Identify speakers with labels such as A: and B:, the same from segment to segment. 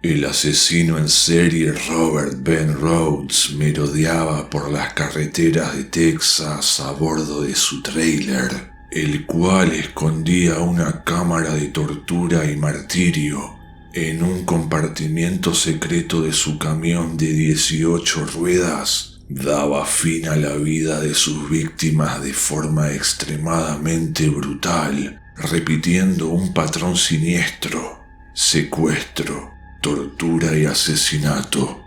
A: El asesino en serie Robert Ben Rhodes merodeaba por las carreteras de Texas a bordo de su tráiler, el cual escondía una cámara de tortura y martirio en un compartimiento secreto de su camión de 18 ruedas. Daba fin a la vida de sus víctimas de forma extremadamente brutal, repitiendo un patrón siniestro: secuestro, tortura y asesinato.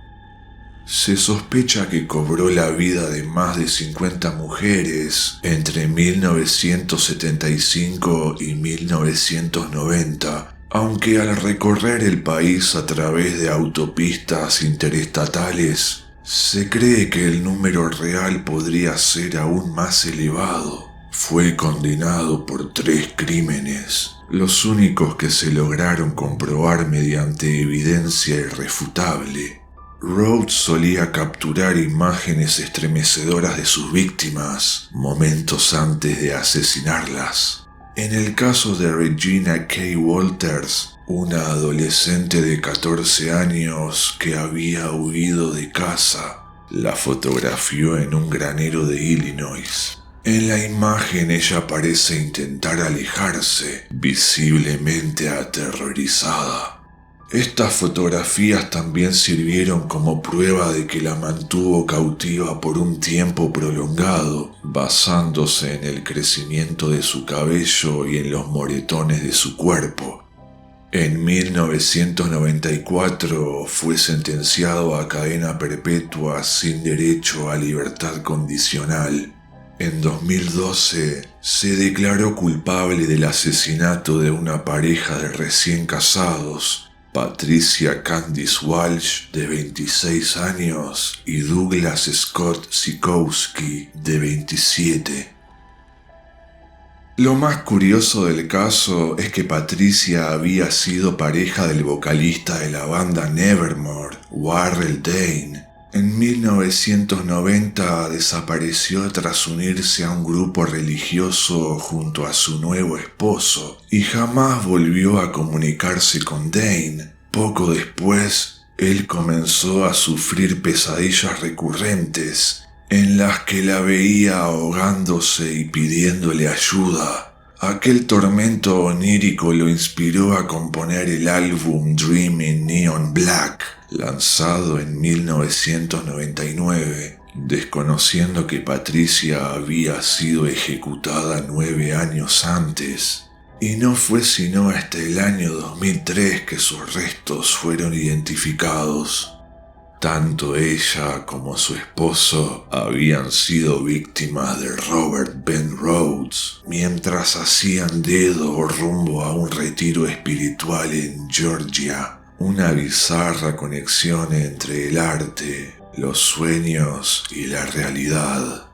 A: Se sospecha que cobró la vida de más de 50 mujeres entre 1975 y 1990, aunque al recorrer el país a través de autopistas interestatales, se cree que el número real podría ser aún más elevado. Fue condenado por 3 crímenes, los únicos que se lograron comprobar mediante evidencia irrefutable. Rhodes solía capturar imágenes estremecedoras de sus víctimas momentos antes de asesinarlas. En el caso de Regina K. Walters, una adolescente de 14 años que había huido de casa, la fotografió en un granero de Illinois. En la imagen ella parece intentar alejarse, visiblemente aterrorizada. Estas fotografías también sirvieron como prueba de que la mantuvo cautiva por un tiempo prolongado, basándose en el crecimiento de su cabello y en los moretones de su cuerpo. En 1994 fue sentenciado a cadena perpetua sin derecho a libertad condicional. En 2012 se declaró culpable del asesinato de una pareja de recién casados, Patricia Candice Walsh, de 26 años, y Douglas Scott Sikowski, de 27. Lo más curioso del caso es que Patricia había sido pareja del vocalista de la banda Nevermore, Warrell Dane. En 1990 desapareció tras unirse a un grupo religioso junto a su nuevo esposo y jamás volvió a comunicarse con Dane. Poco después, él comenzó a sufrir pesadillas recurrentes en las que la veía ahogándose y pidiéndole ayuda. Aquel tormento onírico lo inspiró a componer el álbum Dream in Neon Black, lanzado en 1999, desconociendo que Patricia había sido ejecutada 9 años antes. Y no fue sino hasta el año 2003 que sus restos fueron identificados. Tanto ella como su esposo habían sido víctimas de Robert Ben Rhodes mientras hacían dedo rumbo a un retiro espiritual en Georgia. Una bizarra conexión entre el arte, los sueños y la realidad.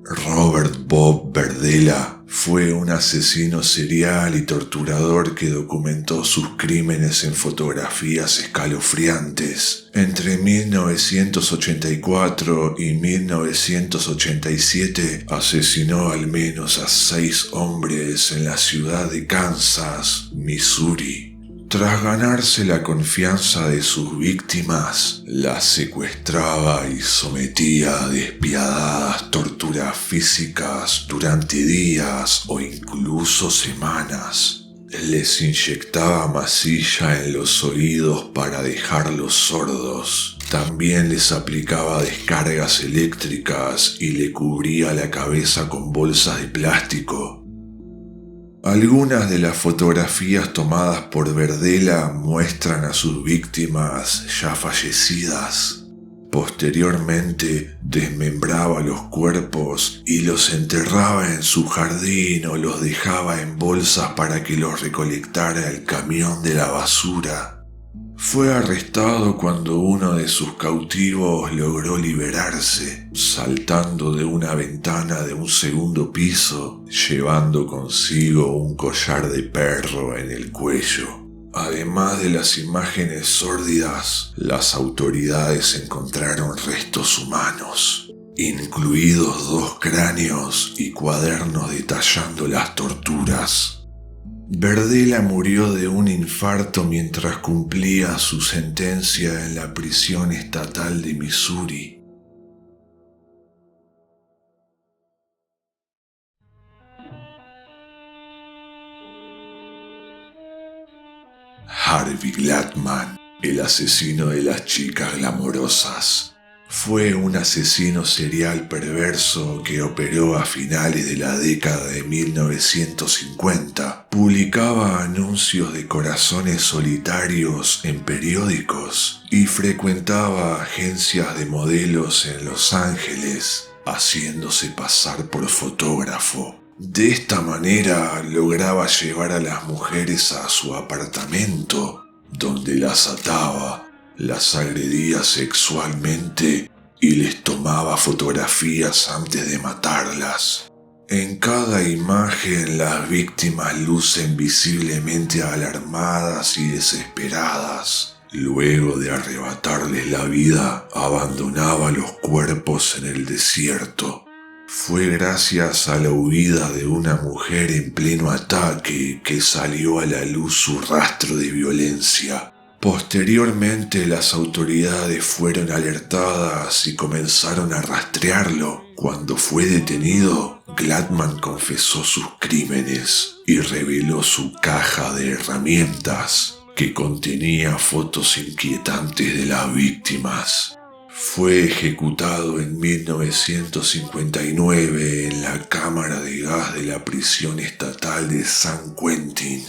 A: Robert Bob Verdela fue un asesino serial y torturador que documentó sus crímenes en fotografías escalofriantes. Entre 1984 y 1987 asesinó al menos a 6 hombres en la ciudad de Kansas, Missouri. Tras ganarse la confianza de sus víctimas, las secuestraba y sometía a despiadadas torturas físicas durante días o incluso semanas. Les inyectaba masilla en los oídos para dejarlos sordos. También les aplicaba descargas eléctricas y le cubría la cabeza con bolsas de plástico. Algunas de las fotografías tomadas por Verdela muestran a sus víctimas ya fallecidas. Posteriormente, desmembraba los cuerpos y los enterraba en su jardín o los dejaba en bolsas para que los recolectara el camión de la basura. Fue arrestado cuando uno de sus cautivos logró liberarse, saltando de una ventana de un segundo piso, llevando consigo un collar de perro en el cuello. Además de las imágenes sórdidas, las autoridades encontraron restos humanos. incluidos 2 cráneos y cuadernos detallando las torturas. Berdella murió de un infarto mientras cumplía su sentencia en la prisión estatal de Missouri. Harvey Gladman, el asesino de las chicas glamorosas, fue un asesino serial perverso que operó a finales de la década de 1950. Publicaba anuncios de corazones solitarios en periódicos y frecuentaba agencias de modelos en Los Ángeles, haciéndose pasar por fotógrafo. De esta manera lograba llevar a las mujeres a su apartamento, donde las ataba, las agredía sexualmente y les tomaba fotografías antes de matarlas. En cada imagen las víctimas lucen visiblemente alarmadas y desesperadas. Luego de arrebatarles la vida, abandonaba los cuerpos en el desierto. Fue gracias a la huida de una mujer en pleno ataque que salió a la luz su rastro de violencia. Posteriormente, las autoridades fueron alertadas y comenzaron a rastrearlo. Cuando fue detenido, Gladman confesó sus crímenes y reveló su caja de herramientas, que contenía fotos inquietantes de las víctimas. Fue ejecutado en 1959 en la cámara de gas de la prisión estatal de San Quentin.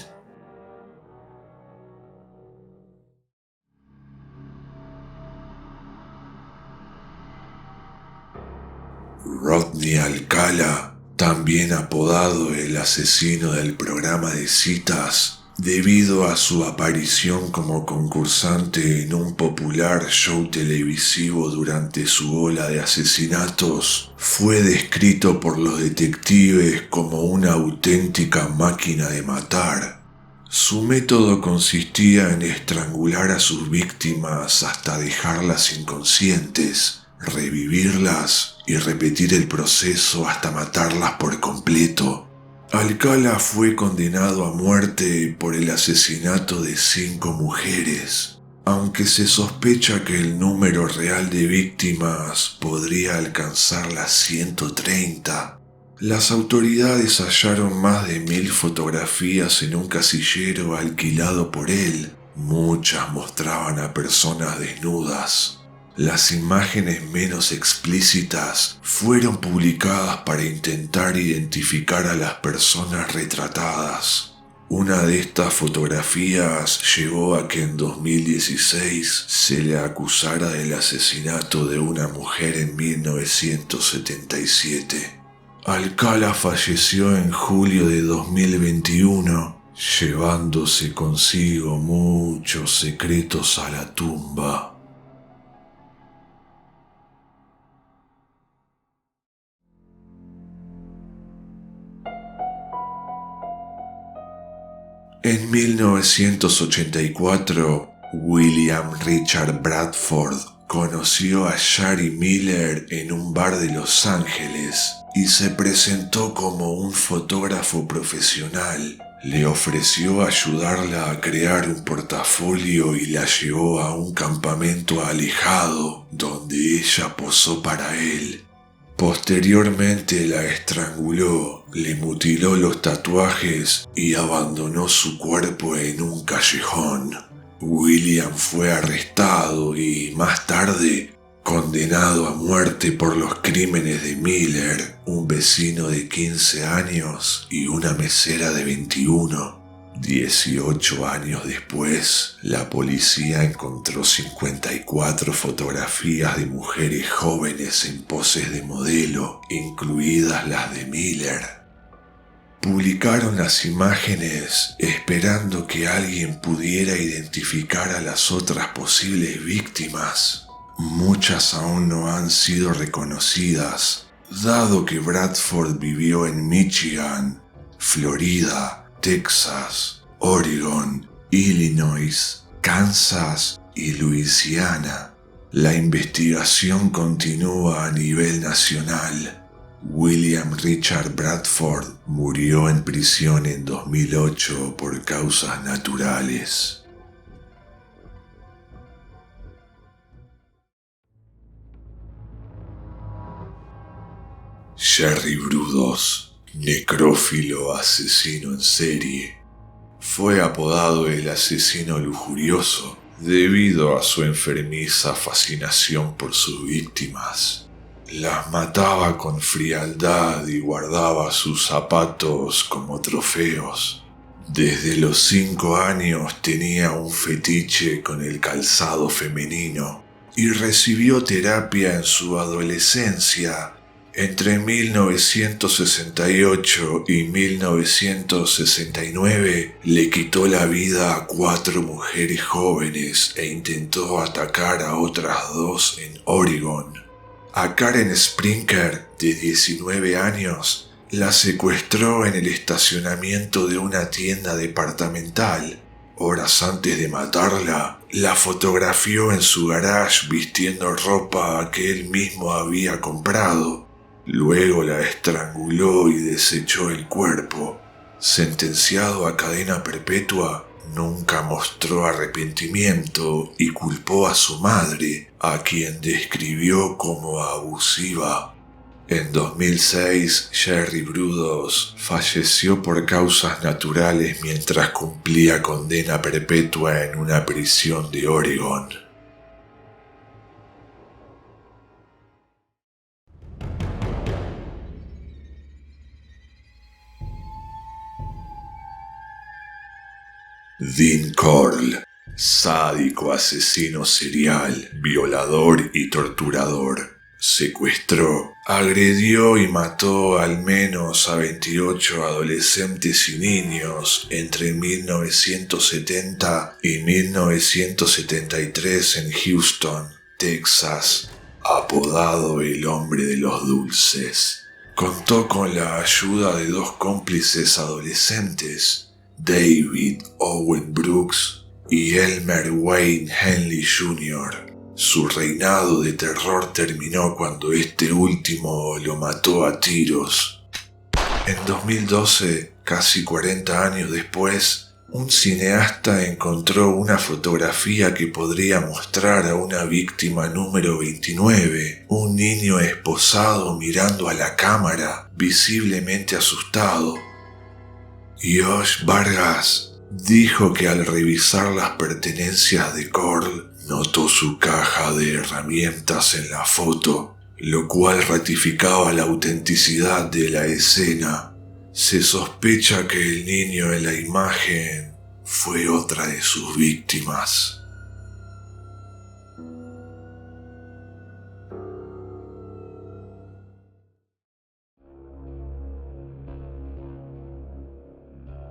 A: Rodney Alcala, también apodado el asesino del programa de citas, debido a su aparición como concursante en un popular show televisivo durante su ola de asesinatos, fue descrito por los detectives como una auténtica máquina de matar. Su método consistía en estrangular a sus víctimas hasta dejarlas inconscientes, revivirlas y repetir el proceso hasta matarlas por completo. Alcala fue condenado a muerte por el asesinato de 5 mujeres, aunque se sospecha que el número real de víctimas podría alcanzar las 130. Las autoridades hallaron más de 1000 fotografías en un casillero alquilado por él. Muchas mostraban a personas desnudas. Las imágenes menos explícitas fueron publicadas para intentar identificar a las personas retratadas. Una de estas fotografías llevó a que en 2016 se le acusara del asesinato de una mujer en 1977. Alcala falleció en julio de 2021, llevándose consigo muchos secretos a la tumba. En 1984, William Richard Bradford conoció a Shari Miller en un bar de Los Ángeles y se presentó como un fotógrafo profesional. Le ofreció ayudarla a crear un portafolio y la llevó a un campamento alejado donde ella posó para él. Posteriormente la estranguló, le mutiló los tatuajes y abandonó su cuerpo en un callejón. William fue arrestado y, más tarde, condenado a muerte por los crímenes de Miller, un vecino de 15 años y una mesera de 21. 18 años después, la policía encontró 54 fotografías de mujeres jóvenes en poses de modelo, incluidas las de Miller. Publicaron las imágenes esperando que alguien pudiera identificar a las otras posibles víctimas. Muchas aún no han sido reconocidas, dado que Bradford vivió en Michigan, Florida, Texas, Oregon, Illinois, Kansas y Luisiana. La investigación continúa a nivel nacional. William Richard Bradford murió en prisión en 2008 por causas naturales. Jerry Brudos, necrófilo asesino en serie, fue apodado el asesino lujurioso debido a su enfermiza fascinación por sus víctimas. Las mataba con frialdad y guardaba sus zapatos como trofeos. Desde los 5 años tenía un fetiche con el calzado femenino y recibió terapia en su adolescencia. Entre 1968 y 1969 le quitó la vida a 4 mujeres jóvenes e intentó atacar a otras 2 en Oregon. A Karen Sprinker, de 19 años, la secuestró en el estacionamiento de una tienda departamental. Horas antes de matarla, la fotografió en su garage vistiendo ropa que él mismo había comprado. Luego la estranguló y desechó el cuerpo. Sentenciado a cadena perpetua, nunca mostró arrepentimiento y culpó a su madre, a quien describió como abusiva. En 2006, Jerry Brudos falleció por causas naturales mientras cumplía condena perpetua en una prisión de Oregon. Dean Corll, sádico asesino serial, violador y torturador, secuestró, agredió y mató al menos a 28 adolescentes y niños entre 1970 y 1973 en Houston, Texas, apodado el Hombre de los Dulces. Contó con la ayuda de 2 cómplices adolescentes, David Owen Brooks y Elmer Wayne Henley Jr. Su reinado de terror terminó cuando este último lo mató a tiros. En 2012, casi 40 años después, un cineasta encontró una fotografía que podría mostrar a una víctima número 29, un niño esposado mirando a la cámara, visiblemente asustado. Josh Vargas dijo que al revisar las pertenencias de Corll notó su caja de herramientas en la foto, lo cual ratificaba la autenticidad de la escena. Se sospecha que el niño en la imagen fue otra de sus víctimas.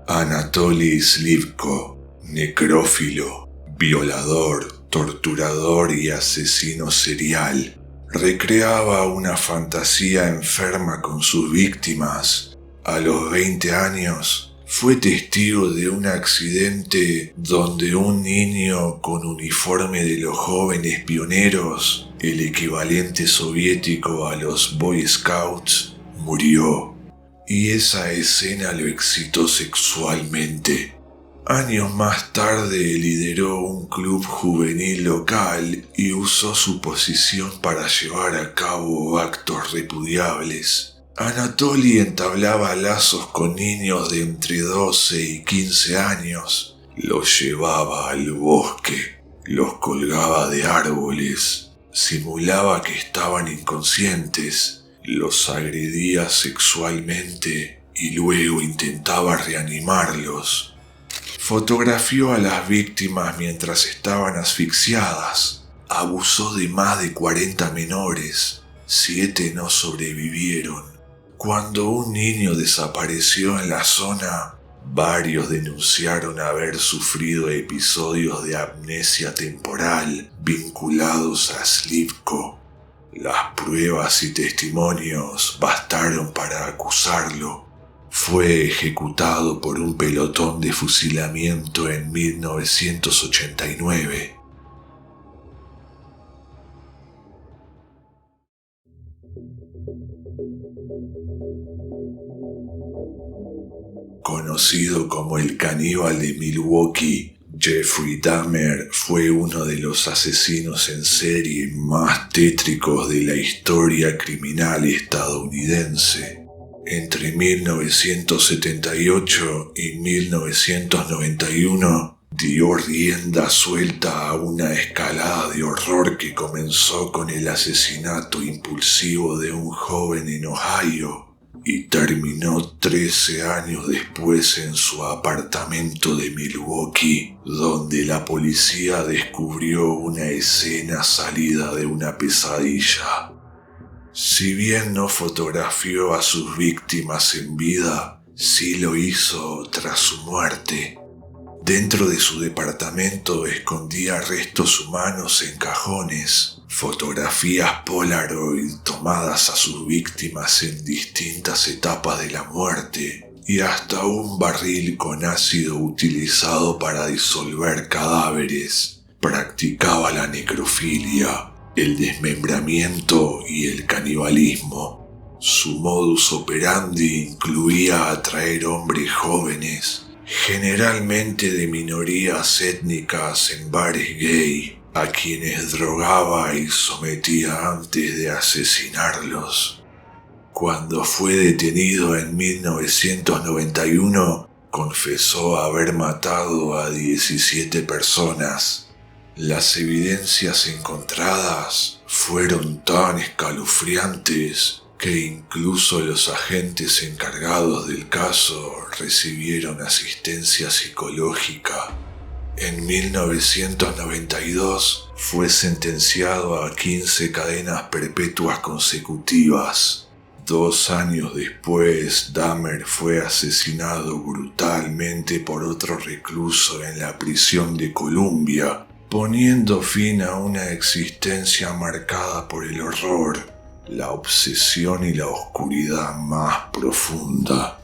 A: Anatoly Slivko, necrófilo, violador, torturador y asesino serial, recreaba una fantasía enferma con sus víctimas. A los 20 años, fue testigo de un accidente donde un niño con uniforme de los jóvenes pioneros, el equivalente soviético a los Boy Scouts, murió. Y esa escena lo excitó sexualmente. Años más tarde lideró un club juvenil local y usó su posición para llevar a cabo actos repudiables. Anatoly entablaba lazos con niños de entre 12 y 15 años. Los llevaba al bosque, los colgaba de árboles, simulaba que estaban inconscientes, los agredía sexualmente y luego intentaba reanimarlos. Fotografió a las víctimas mientras estaban asfixiadas. Abusó de más de 40 menores. 7 no sobrevivieron. Cuando un niño desapareció en la zona, varios denunciaron haber sufrido episodios de amnesia temporal vinculados a Slivko. Las pruebas y testimonios bastaron para acusarlo. Fue ejecutado por un pelotón de fusilamiento en 1989. Conocido como el caníbal de Milwaukee, Jeffrey Dahmer fue uno de los asesinos en serie más tétricos de la historia criminal estadounidense. Entre 1978 y 1991 dio rienda suelta a una escalada de horror que comenzó con el asesinato impulsivo de un joven en Ohio y terminó 13 años después en su apartamento de Milwaukee, donde la policía descubrió una escena salida de una pesadilla. Si bien no fotografió a sus víctimas en vida, sí lo hizo tras su muerte. Dentro de su departamento escondía restos humanos en cajones, fotografías Polaroid tomadas a sus víctimas en distintas etapas de la muerte y hasta un barril con ácido utilizado para disolver cadáveres. Practicaba la necrofilia, el desmembramiento y el canibalismo. Su modus operandi incluía atraer hombres jóvenes, generalmente de minorías étnicas, en bares gay, a quienes drogaba y sometía antes de asesinarlos. Cuando fue detenido en 1991, confesó haber matado a 17 personas. Las evidencias encontradas fueron tan escalofriantes que incluso los agentes encargados del caso recibieron asistencia psicológica. En 1992 fue sentenciado a 15 cadenas perpetuas consecutivas. 2 años después, Dahmer fue asesinado brutalmente por otro recluso en la prisión de Columbia, poniendo fin a una existencia marcada por el horror, la obsesión y la oscuridad más profunda.